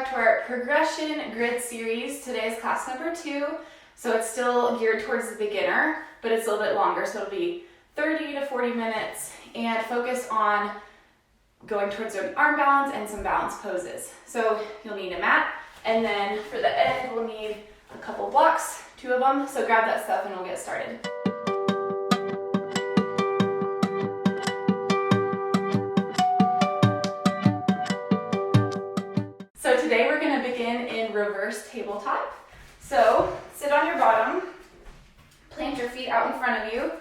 back to our progression grid series. Today is class number 2, so it's still geared towards the beginner, but it's a little bit longer, so it'll be 30 to 40 minutes and focus on going towards an arm balance and some balance poses. So you'll need a mat, and then for the end we'll need a couple blocks, 2 of them, so grab that stuff and we'll get started. So today we're going to begin in reverse tabletop. So sit on your bottom, plant your feet out in front of you,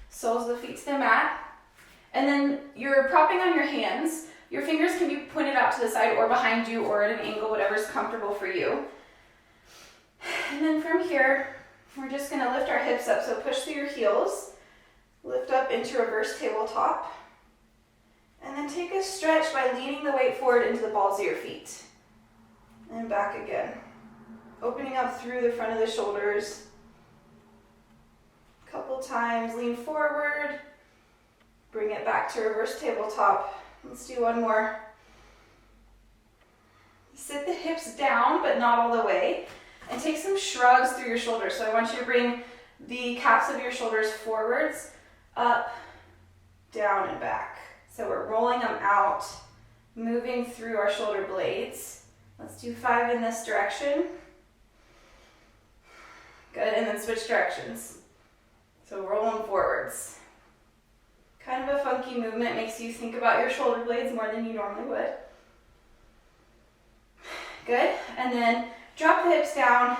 soles of the feet to the mat, and then you're propping on your hands. Your fingers can be pointed out to the side or behind you or at an angle, whatever's comfortable for you. And then from here, we're just going to lift our hips up. So push through your heels, lift up into reverse tabletop, and then take a stretch by leaning the weight forward into the balls of your feet. And back again. Opening up through the front of the shoulders. A couple times, lean forward, bring it back to reverse tabletop. Let's do one more. Sit the hips down, but not all the way. And take some shrugs through your shoulders. So I want you to bring the caps of your shoulders forwards, up, down, and back. So we're rolling them out, moving through our shoulder blades. Let's do 5 in this direction. Good, and then switch directions. So roll them forwards. Kind of a funky movement, makes you think about your shoulder blades more than you normally would. Good, and then drop the hips down,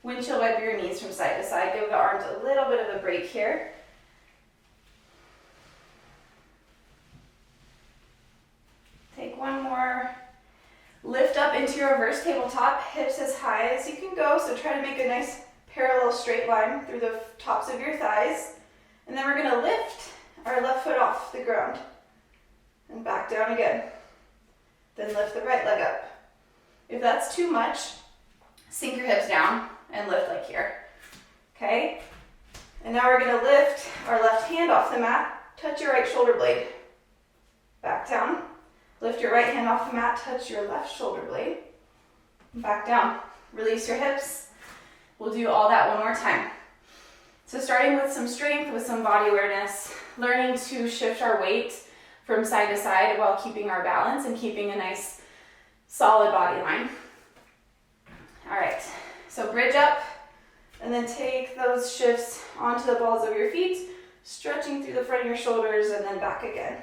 windshield wipe your knees from side to side. Give the arms a little bit of a break here. Take one more. Lift up into your reverse tabletop, hips as high as you can go. So try to make a nice parallel straight line through the tops of your thighs. And then we're going to lift our left foot off the ground and back down again. Then lift the right leg up. If that's too much, sink your hips down and lift like here. Okay? And now we're going to lift our left hand off the mat, touch your right shoulder blade. Back down. Lift your right hand off the mat, touch your left shoulder blade. Back down. Release your hips. We'll do all that one more time. So starting with some strength, with some body awareness, learning to shift our weight from side to side while keeping our balance and keeping a nice solid body line. All right, so bridge up and then take those shifts onto the balls of your feet, stretching through the front of your shoulders and then back again.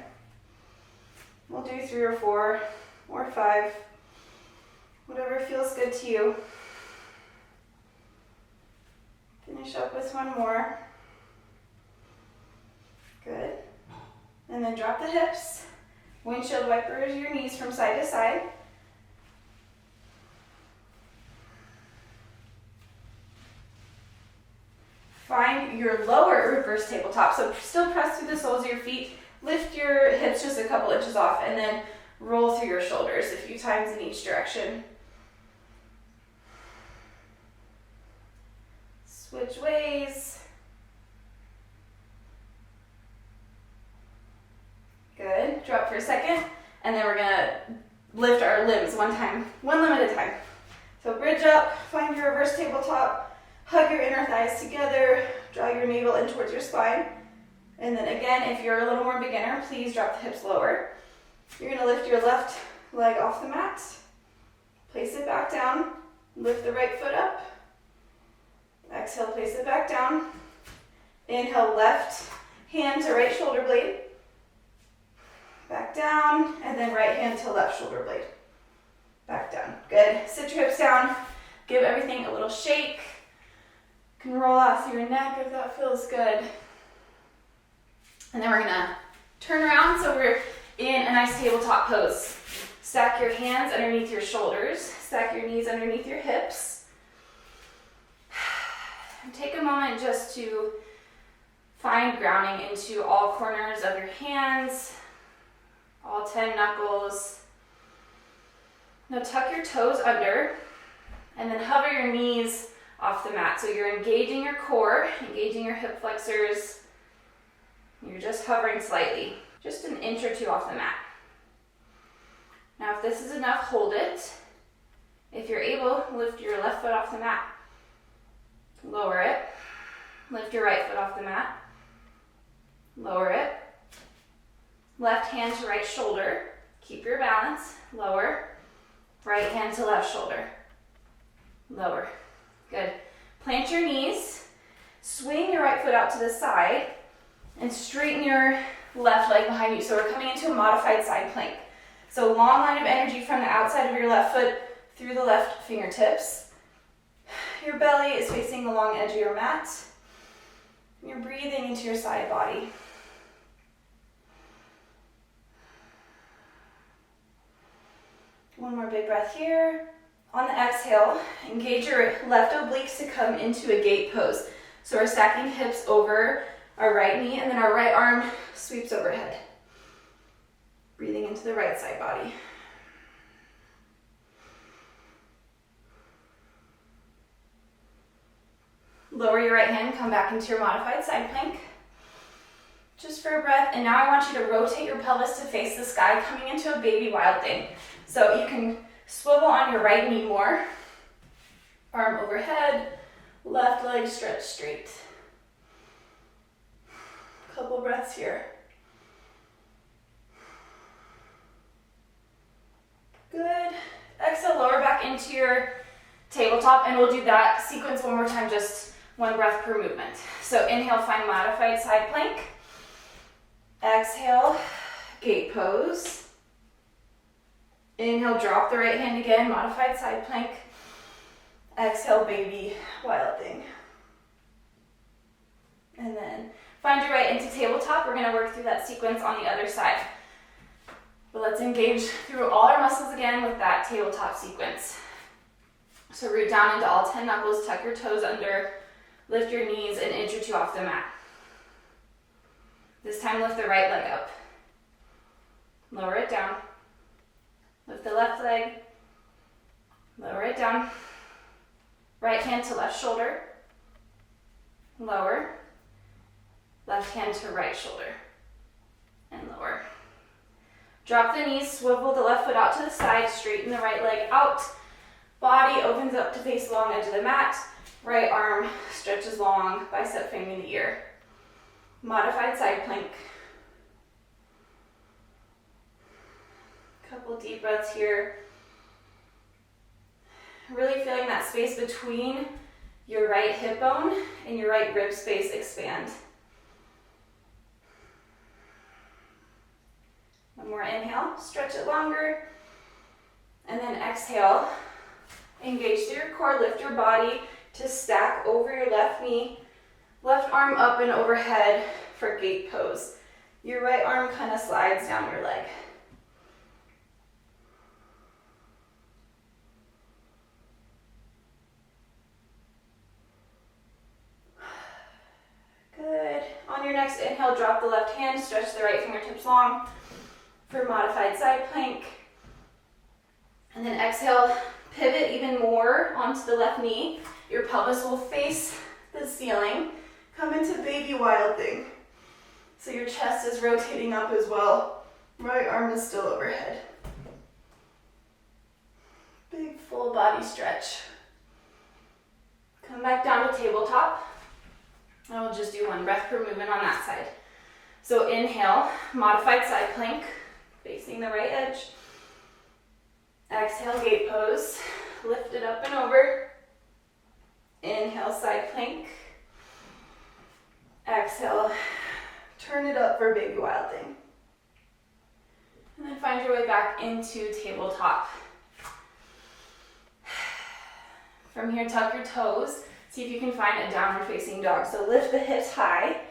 We'll do 3 or 4 or 5, whatever feels good to you. Finish up with one more. Good. And then drop the hips. Windshield wipers your knees from side to side. Find your lower reverse tabletop. So still press through the soles of your feet. Lift your hips just a couple inches off and then roll through your shoulders a few times in each direction. Switch ways. Good. Drop for a second, and then we're gonna lift our limbs one limb at a time. So bridge up, find your reverse tabletop, hug your inner thighs together, draw your navel in towards your spine. And then again, if you're a little more beginner, please drop the hips lower. You're gonna lift your left leg off the mat, place it back down, lift the right foot up. Exhale, place it back down. Inhale, left hand to right shoulder blade. Back down, and then right hand to left shoulder blade. Back down. Good. Sit your hips down. Give everything a little shake. You can roll out through your neck if that feels good. And then we're gonna turn around so we're in a nice tabletop pose. Stack your hands underneath your shoulders. Stack your knees underneath your hips. And take a moment just to find grounding into all corners of your hands, all 10 knuckles. Now tuck your toes under and then hover your knees off the mat. So you're engaging your core, engaging your hip flexors. You're just hovering slightly, just an inch or 2 off the mat. Now if this is enough, hold it. If you're able, lift your left foot off the mat. Lower it. Lift your right foot off the mat. Lower it. Left hand to right shoulder. Keep your balance. Lower. Right hand to left shoulder. Lower. Good. Plant your knees. Swing your right foot out to the side and straighten your left leg behind you. So we're coming into a modified side plank. So long line of energy from the outside of your left foot through the left fingertips. Your belly is facing the long edge of your mat. You're breathing into your side body. One more big breath here. On the exhale, engage your left obliques to come into a gate pose. So we're stacking hips over our right knee, and then our right arm sweeps overhead. Breathing into the right side body. Lower your right hand, come back into your modified side plank. Just for a breath, and now I want you to rotate your pelvis to face the sky, coming into a baby wild thing. So you can swivel on your right knee more. Arm overhead, left leg stretch straight. Couple breaths here. Good. Exhale, lower back into your tabletop, and we'll do that sequence one more time, just one breath per movement. So inhale, find modified side plank. Exhale, gate pose. Inhale, drop the right hand again, modified side plank. Exhale, baby wild thing. And then find your way into tabletop. We're gonna work through that sequence on the other side. But let's engage through all our muscles again with that tabletop sequence. So root down into all 10 knuckles, tuck your toes under, lift your knees an inch or two off the mat. This time lift the right leg up. Lower it down. Lift the left leg. Lower it down. Right hand to left shoulder. Lower. Left hand to right shoulder. And lower. Drop the knees, swivel the left foot out to the side, straighten the right leg out. Body opens up to face the long edge of the mat. Right arm stretches long, bicep framing the ear. Modified side plank. Couple deep breaths here. Really feeling that space between your right hip bone and your right rib space expand. One more inhale, stretch it longer. And then exhale, engage through your core, lift your body to stack over your left knee, left arm up and overhead for gate pose. Your right arm kind of slides down your leg. Good. On your next inhale, drop the left hand, stretch the right fingertips long for modified side plank. And then exhale, pivot even more onto the left knee. Your pelvis will face the ceiling. Come into baby wild thing. So your chest is rotating up as well. Right arm is still overhead. Big full body stretch. Come back down to tabletop. And we'll just do one breath per movement on that side. So inhale, modified side plank, facing the right edge. Exhale, gate pose. Lift it up and over. Inhale, side plank. Exhale, turn it up for baby wild thing. And then find your way back into tabletop. From here, tuck your toes. See if you can find a downward facing dog. So lift the hips high.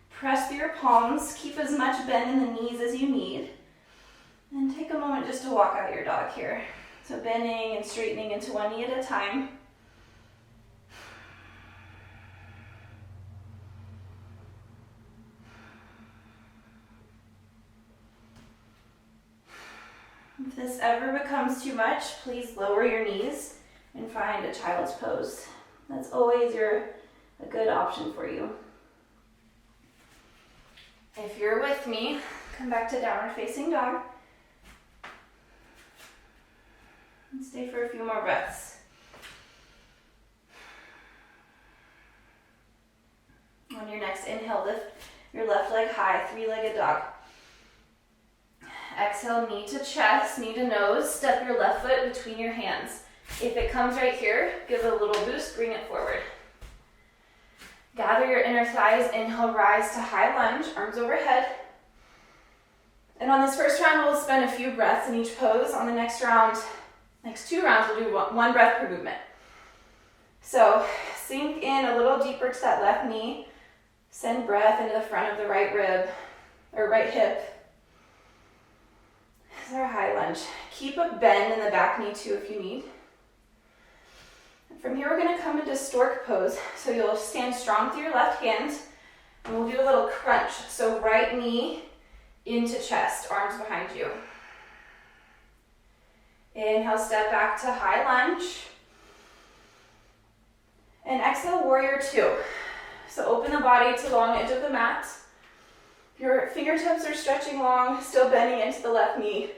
Press through your palms. Keep as much bend in the knees as you need. And take a moment just to walk out your dog here. So bending and straightening into one knee at a time. If this ever becomes too much, please lower your knees and find a child's pose. That's always a good option for you. If you're with me, come back to downward facing dog. And stay for a few more breaths. On your next inhale, lift your left leg high, three-legged dog. Exhale, knee to chest, knee to nose. Step your left foot between your hands. If it comes right here, give it a little boost, bring it forward. Gather your inner thighs, inhale, rise to high lunge, arms overhead. And on this first round, we'll spend a few breaths in each pose. On the next round, next 2 rounds, we'll do one breath per movement. So sink in a little deeper to that left knee. Send breath into the front of the right rib, or right hip. This is our high lunge. Keep a bend in the back knee too if you need. From here, we're going to come into stork pose. So you'll stand strong through your left hand, and we'll do a little crunch. So right knee into chest, arms behind you. Inhale, step back to high lunge. And exhale, warrior 2. So open the body to the long edge of the mat. Your fingertips are stretching long, still bending into the left knee.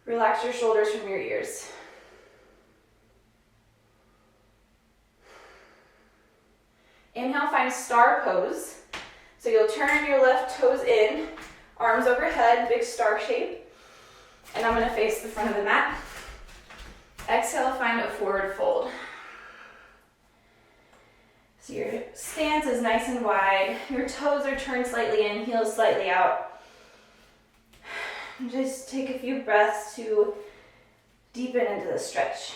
Relax your shoulders from your ears. Inhale, find star pose. So you'll turn your left toes in, arms overhead, big star shape. And I'm going to face the front of the mat. Exhale, find a forward fold. So your stance is nice and wide. Your toes are turned slightly in, heels slightly out. And just take a few breaths to deepen into the stretch.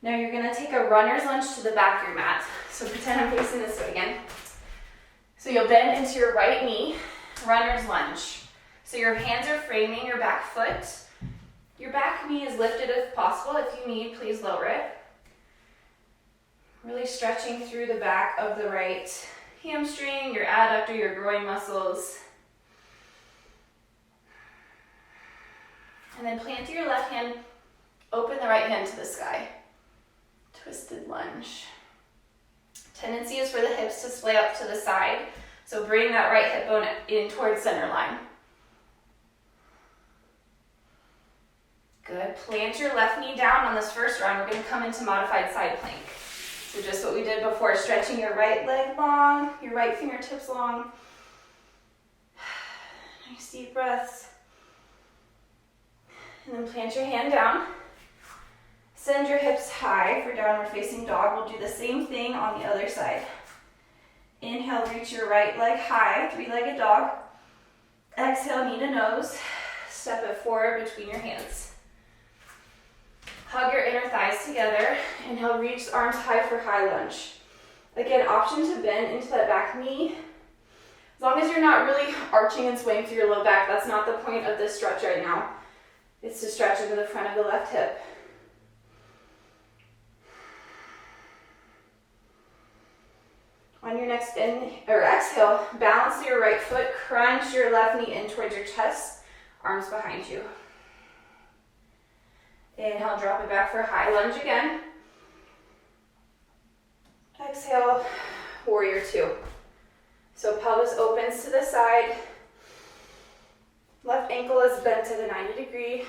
Now you're going to take a runner's lunge to the back of your mat. So pretend I'm facing this way again. So you'll bend into your right knee, runner's lunge. So your hands are framing your back foot. Your back knee is lifted if possible. If you need, please lower it. Really stretching through the back of the right hamstring, your adductor, your groin muscles. And then plant your left hand, open the right hand to the sky. Twisted lunge. Tendency is for the hips to splay up to the side, so bring that right hip bone in towards center line. Good. Plant your left knee down on this first round. We're going to come into modified side plank. So just what we did before, stretching your right leg long, your right fingertips long. Nice deep breaths. And then plant your hand down. Send your hips high for downward facing dog. We'll do the same thing on the other side. Inhale, reach your right leg high, three-legged dog. Exhale, knee to nose. Step it forward between your hands. Hug your inner thighs together. Inhale, reach arms high for high lunge. Again, option to bend into that back knee. As long as you're not really arching and swaying through your low back, that's not the point of this stretch right now. It's to stretch into the front of the left hip. On your next exhale, balance your right foot, crunch your left knee in towards your chest, arms behind you. Inhale, drop it back for high lunge again. Exhale, warrior 2. So pelvis opens to the side. Left ankle is bent to the 90-degree.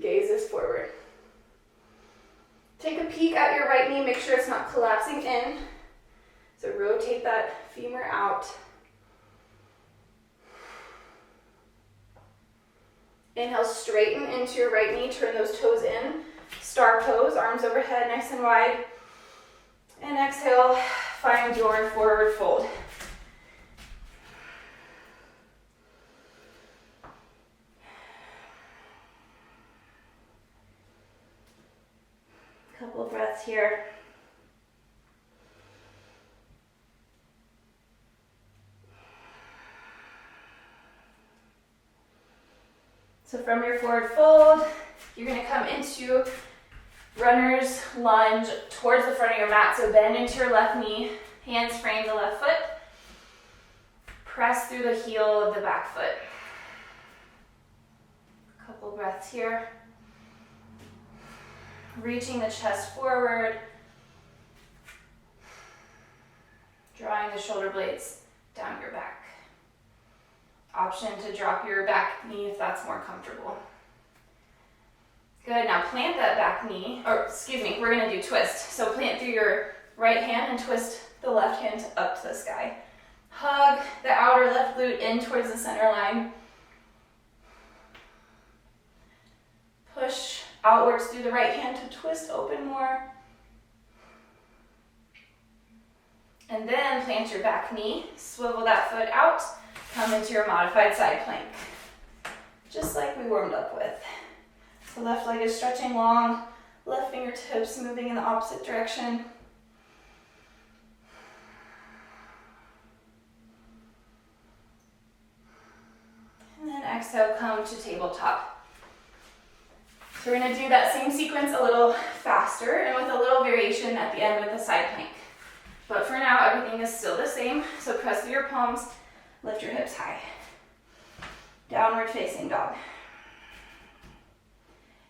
Gaze is forward. Take a peek at your right knee, make sure it's not collapsing in. So rotate that femur out. Inhale, straighten into your right knee, turn those toes in. Star pose, arms overhead, nice and wide. And exhale, find your forward fold. Couple breaths here. So from your forward fold, you're going to come into runner's lunge towards the front of your mat. So bend into your left knee, hands frame the left foot. Press through the heel of the back foot. Couple breaths here. Reaching the chest forward. Drawing the shoulder blades down your back. Option to drop your back knee if that's more comfortable. Good, now plant that back knee, or excuse me, we're gonna do twist. So plant through your right hand and twist the left hand up to the sky. Hug the outer left glute in towards the center line. Push outwards through the right hand to twist open more. And then plant your back knee, swivel that foot out, come into your modified side plank. Just like we warmed up with. So left leg is stretching long, left fingertips moving in the opposite direction. And then exhale, come to tabletop. So we're gonna do that same sequence a little faster and with a little variation at the end with the side plank. But for now, everything is still the same. So press through your palms, lift your hips high. Downward facing dog.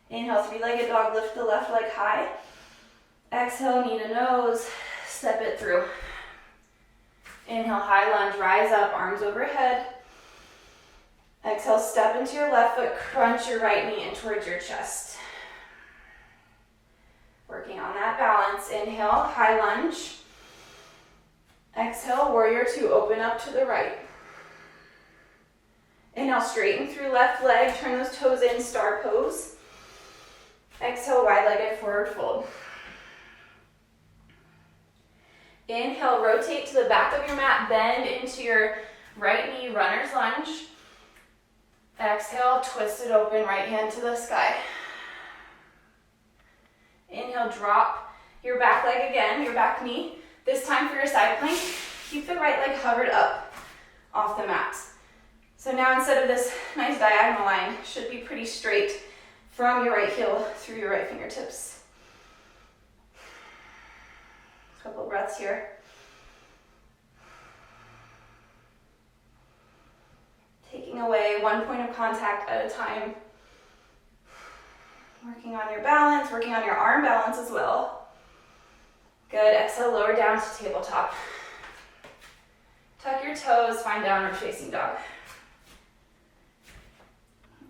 Inhale, three-legged dog, lift the left leg high. Exhale, knee to nose, step it through. Inhale, high lunge, rise up, arms overhead. Exhale, step into your left foot, crunch your right knee in towards your chest. Working on that balance. Inhale, high lunge. Exhale, warrior two, open up to the right. Inhale, straighten through left leg, turn those toes in, star pose. Exhale, wide-legged forward fold. Inhale, rotate to the back of your mat, bend into your right knee, runner's lunge. Exhale, twist it open, right hand to the sky. Inhale, drop your back leg again, your back knee. This time for your side plank, keep the right leg hovered up off the mat. So now instead of this nice diagonal line, should be pretty straight from your right heel through your right fingertips. A couple breaths here. Taking away one point of contact at a time. Working on your balance, working on your arm balance as well. Good, exhale, lower down to tabletop. Tuck your toes, find downward facing dog.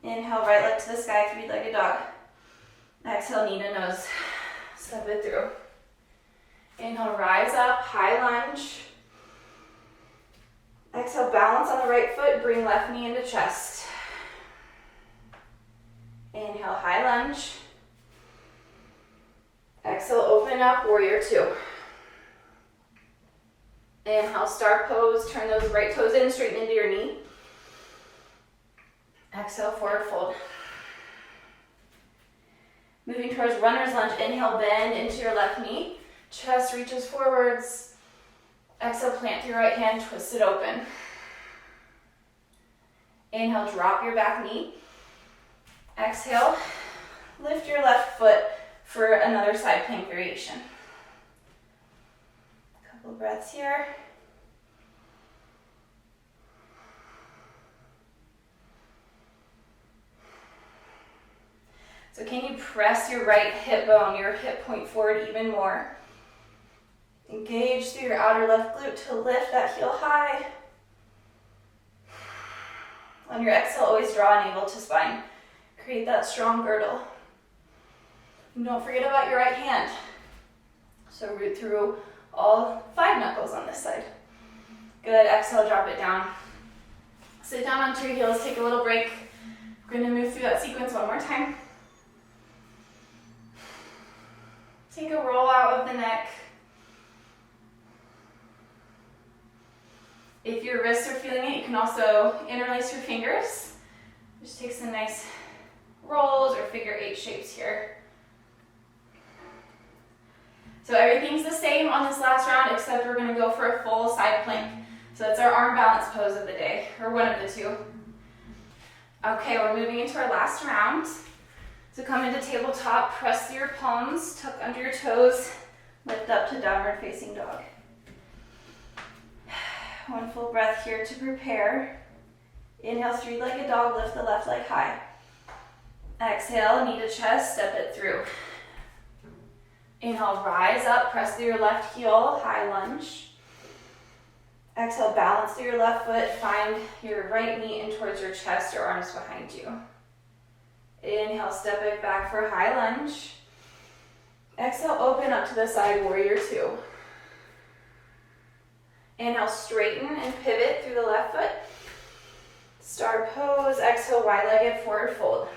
Inhale, right leg to the sky, three-legged dog. Exhale, knee to nose, step it through. Inhale, rise up, high lunge. Exhale, balance on the right foot, bring left knee into chest. Inhale, high lunge. Exhale, open up, warrior two. Inhale, star pose, turn those right toes in, straighten into your knee. Exhale, forward fold. Moving towards runner's lunge, inhale, bend into your left knee. Chest reaches forwards. Exhale, plant your right hand, twist it open. Inhale, drop your back knee. Exhale, lift your left foot for another side plank variation. Couple breaths here. So can you press your right hip bone, your hip point forward even more? Engage through your outer left glute to lift that heel high. On your exhale, always draw navel to spine. Create that strong girdle. And don't forget about your right hand. So root through all 5 knuckles on this side. Good, exhale, drop it down. Sit down onto your heels, take a little break. We're gonna move through that sequence one more time. Take a roll out of the neck. If your wrists are feeling it, you can also interlace your fingers. Just take some nice rolls or figure 8 shapes here. So everything's the same on this last round, except we're gonna go for a full side plank. So that's our arm balance pose of the day, or one of the 2. Okay, we're moving into our last round. So come into tabletop, press through your palms, tuck under your toes, lift up to downward facing dog. One full breath here to prepare. Inhale, three-legged dog, lift the left leg high. Exhale, knee to chest, step it through. Inhale, rise up, press through your left heel, high lunge. Exhale, balance through your left foot, find your right knee in towards your chest or arms behind you. Inhale, step it back for high lunge. Exhale, open up to the side, warrior two. Inhale, straighten and pivot through the left foot. Star pose, exhale, wide-legged forward fold.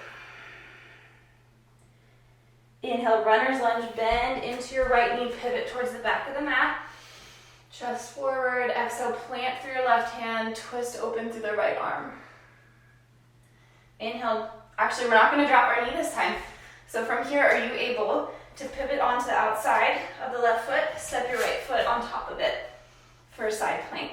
Inhale, runner's lunge, bend into your right knee, pivot towards the back of the mat. Chest forward, exhale, plant through your left hand, twist open through the right arm. Inhale, actually we're not gonna drop our knee this time. So from here, are you able to pivot onto the outside of the left foot, step your right foot on top of it for a side plank.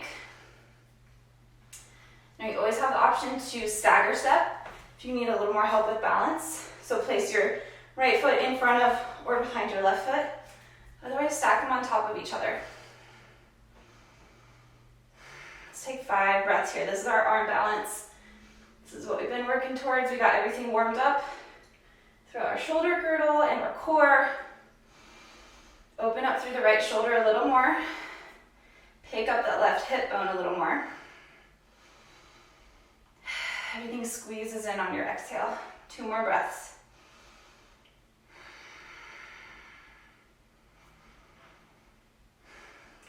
Now you always have the option to stagger step if you need a little more help with balance. So place your right foot in front of or behind your left foot. Otherwise, stack them on top of each other. Let's take 5 breaths here. This is our arm balance. This is what we've been working towards. We got everything warmed up. Throw our shoulder girdle and our core. Open up through the right shoulder a little more. Pick up that left hip bone a little more. Everything squeezes in on your exhale. 2 more breaths.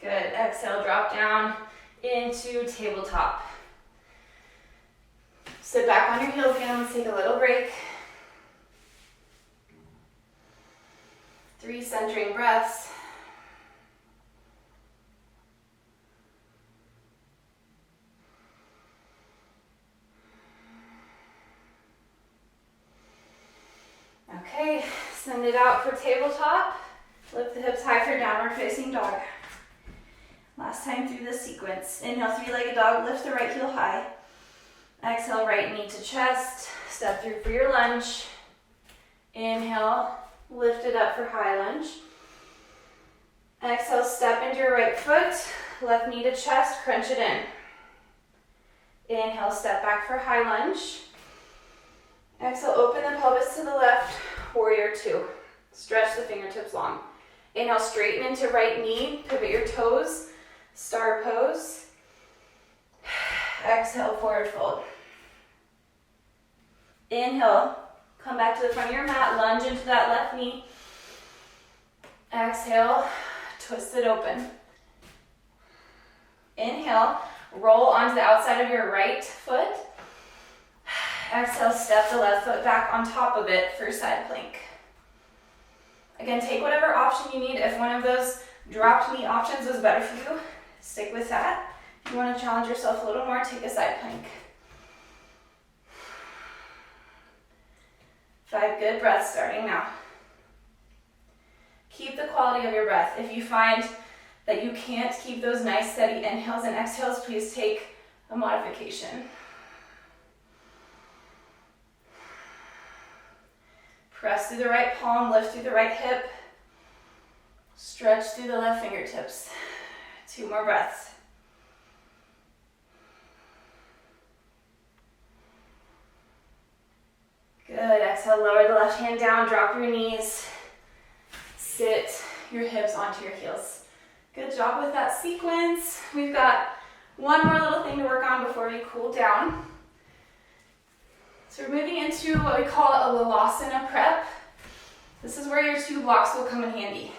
Good. Exhale, drop down into tabletop. Sit back on your heels again. Let's take a little break. 3 centering breaths. Okay, send it out for tabletop. Lift the hips high for downward facing dog. Last time through this sequence. Inhale, 3-legged dog, lift the right heel high. Exhale, right knee to chest. Step through for your lunge. Inhale, lift it up for high lunge. Exhale, step into your right foot. Left knee to chest, crunch it in. Inhale, step back for high lunge. Exhale, open the pelvis to the left, warrior two. Stretch the fingertips long. Inhale, straighten into right knee, pivot your toes, star pose. Exhale, forward fold. Inhale, come back to the front of your mat, lunge into that left knee. Exhale, twist it open. Inhale, roll onto the outside of your right foot. Exhale, step the left foot back on top of it for side plank. Again, take whatever option you need. If one of those dropped knee options was better for you, stick with that. If you want to challenge yourself a little more, take a side plank. 5 good breaths starting now. Keep the quality of your breath. If you find that you can't keep those nice steady inhales and exhales, please take a modification. Press through the right palm, lift through the right hip. Stretch through the left fingertips. 2 more breaths. Good, exhale, lower the left hand down, drop your knees. Sit your hips onto your heels. Good job with that sequence. We've got one more little thing to work on before we cool down. So we're moving into what we call a Lalasana prep. This is where your 2 blocks will come in handy.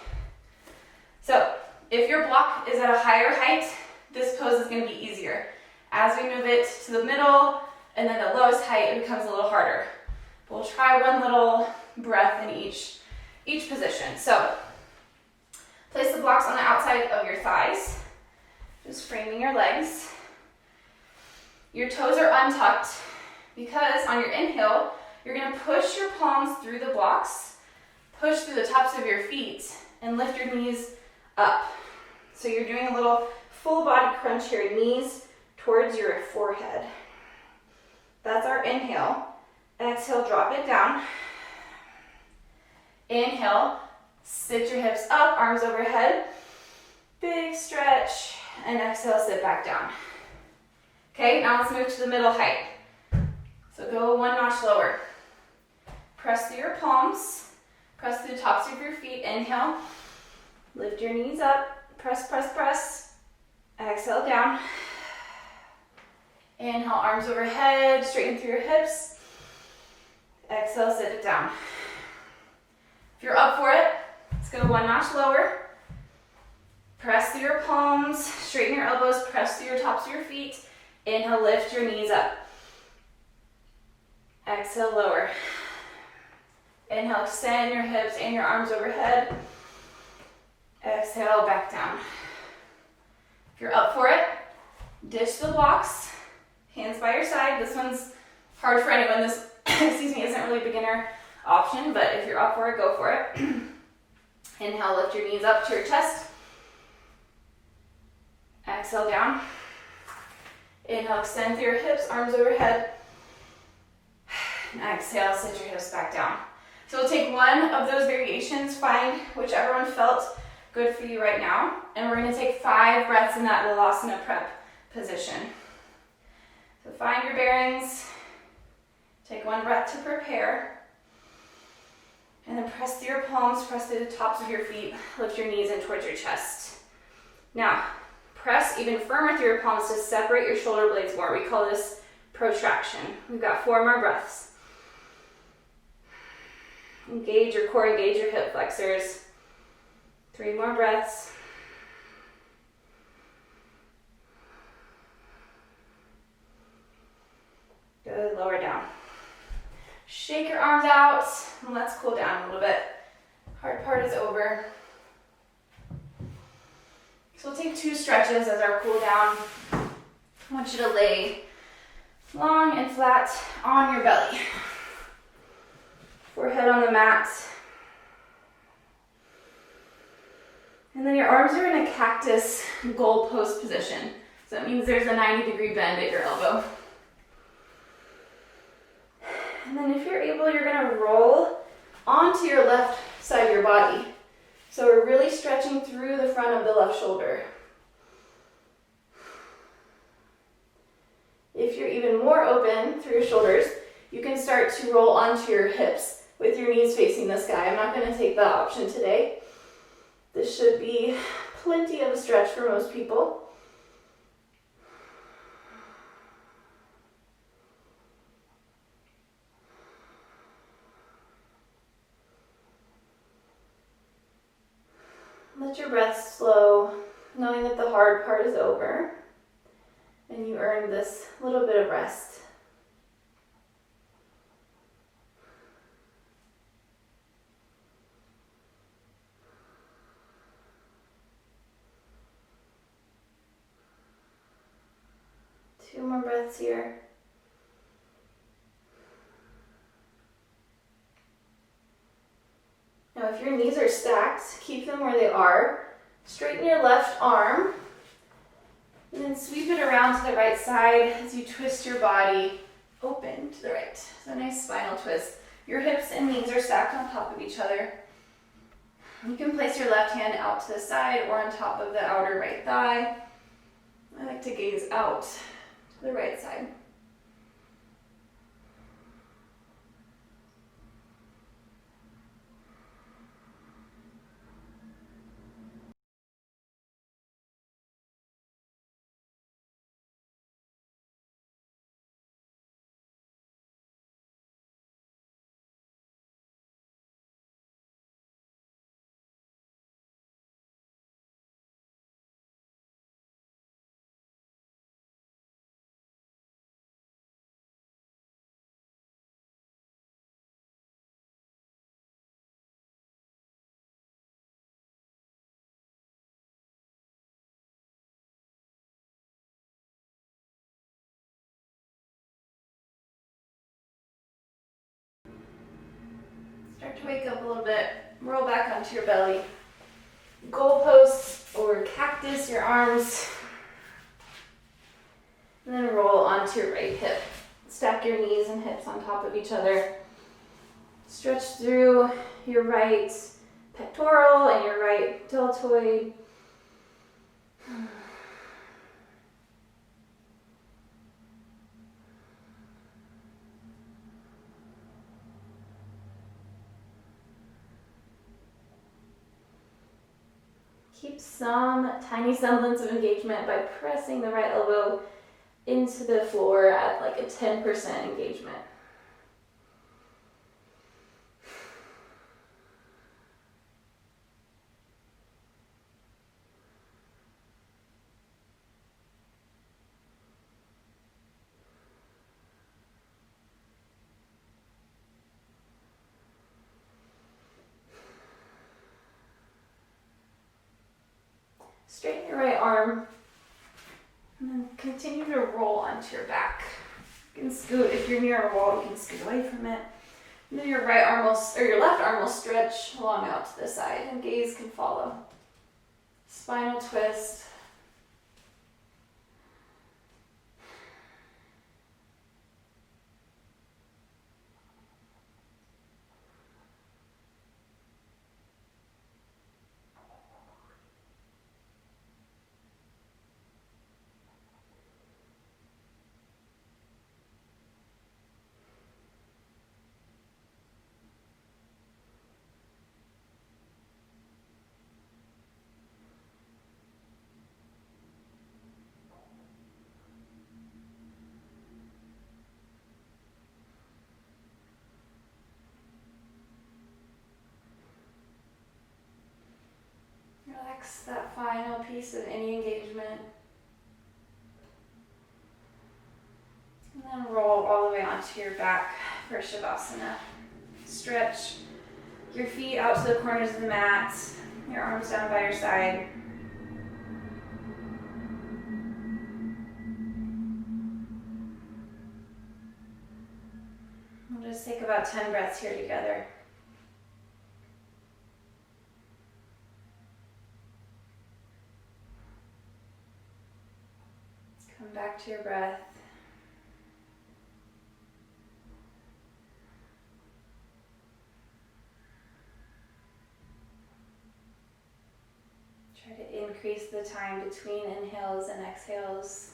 So if your block is at a higher height, this pose is going to be easier. As we move it to the middle and then the lowest height, it becomes a little harder. We'll try one little breath in each position. So place the blocks on the outside of your thighs, just framing your legs. Your toes are untucked because on your inhale, you're going to push your palms through the blocks, push through the tops of your feet, and lift your knees up. So you're doing a little full body crunch here, knees towards your forehead. That's our inhale. Exhale, drop it down. Inhale, sit your hips up, arms overhead. Big stretch, and exhale, sit back down. Okay, now let's move to the middle height. So go 1 notch lower. Press through your palms, Press through the tops of your feet. Inhale. Lift your knees up. Press, press, press. Exhale down. Inhale, arms overhead. Straighten through your hips. Exhale, sit it down. If you're up for it, let's go one notch lower. Press through your palms. Straighten your elbows. Press through your tops of your feet. Inhale, lift your knees up. Exhale, lower. Inhale, extend your hips and your arms overhead. Exhale, back down. If you're up for it, ditch the blocks. Hands by your side. This one's hard for anyone. This, excuse me, isn't really a beginner option, but if you're up for it, go for it. Inhale, lift your knees up to your chest. Exhale, down. Inhale, extend through your hips, arms overhead. Exhale, sit your hips back down. So we'll take one of those variations, find whichever one felt good for you right now, and we're going to take 5 breaths in that Vilasana prep position. So find your bearings, take 1 breath to prepare, and then press through your palms, press through the tops of your feet, lift your knees in towards your chest. Now, press even firmer through your palms to separate your shoulder blades more. We call this protraction. We've got 4 more breaths. Engage your core, engage your hip flexors. 3 more breaths. Good, lower down. Shake your arms out, and let's cool down a little bit. Hard part is over. So we'll take 2 stretches as our cool down. I want you to lay long and flat on your belly. Forehead on the mat. And then your arms are in a cactus goalpost position. So that means there's a 90-degree bend at your elbow. And then if you're able, you're gonna roll onto your left side of your body. So we're really stretching through the front of the left shoulder. If you're even more open through your shoulders, you can start to roll onto your hips with your knees facing the sky. I'm not going to take that option today. This should be plenty of a stretch for most people. Let your breath slow, knowing that the hard part is over and you earned this little bit of rest. Two more breaths here. Now, if your knees are stacked, keep them where they are. Straighten your left arm, and then sweep it around to the right side as you twist your body open to the right. So a nice spinal twist. Your hips and knees are stacked on top of each other. You can place your left hand out to the side or on top of the outer right thigh. I like to gaze out to the right side. Start to wake up a little bit, roll back onto your belly. Goalposts or cactus, your arms. And then roll onto your right hip. Stack your knees and hips on top of each other. Stretch through your right pectoral and your right deltoid. Keep some tiny semblance of engagement by pressing the right elbow into the floor at like a 10% engagement. Straighten your right arm and then continue to roll onto your back. You can scoot, if you're near a wall, you can scoot away from it. And then your right arm will, or your left arm will stretch long out to the side and gaze can follow. Spinal twist. Relax that final piece of any engagement. And then roll all the way onto your back for Shavasana. Stretch your feet out to the corners of the mat, your arms down by your side. We'll just take about 10 breaths here together. Come back to your breath. Try to increase the time between inhales and exhales.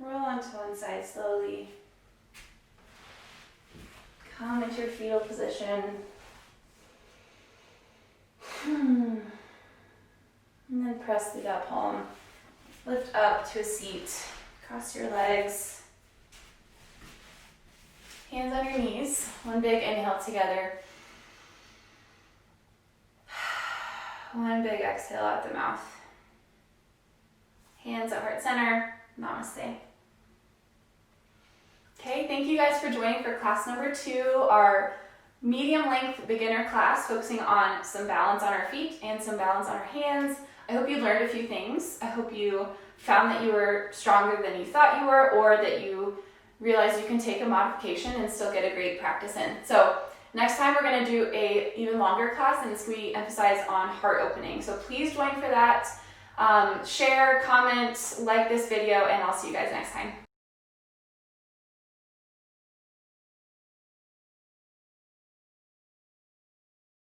Roll onto one side slowly. Come into your fetal position. And then press through that palm. Lift up to a seat. Cross your legs. Hands on your knees. One big inhale together. One big exhale out the mouth. Hands at heart center. Namaste. Okay, thank you guys for joining for class number 2, our medium length beginner class focusing on some balance on our feet and some balance on our hands. I hope you learned a few things. I hope you found that you were stronger than you thought you were, or that you realized you can take a modification and still get a great practice in. So next time we're going to do a even longer class, and we emphasize on heart opening. So please join for that. Share, comment, like this video, and I'll see you guys next time.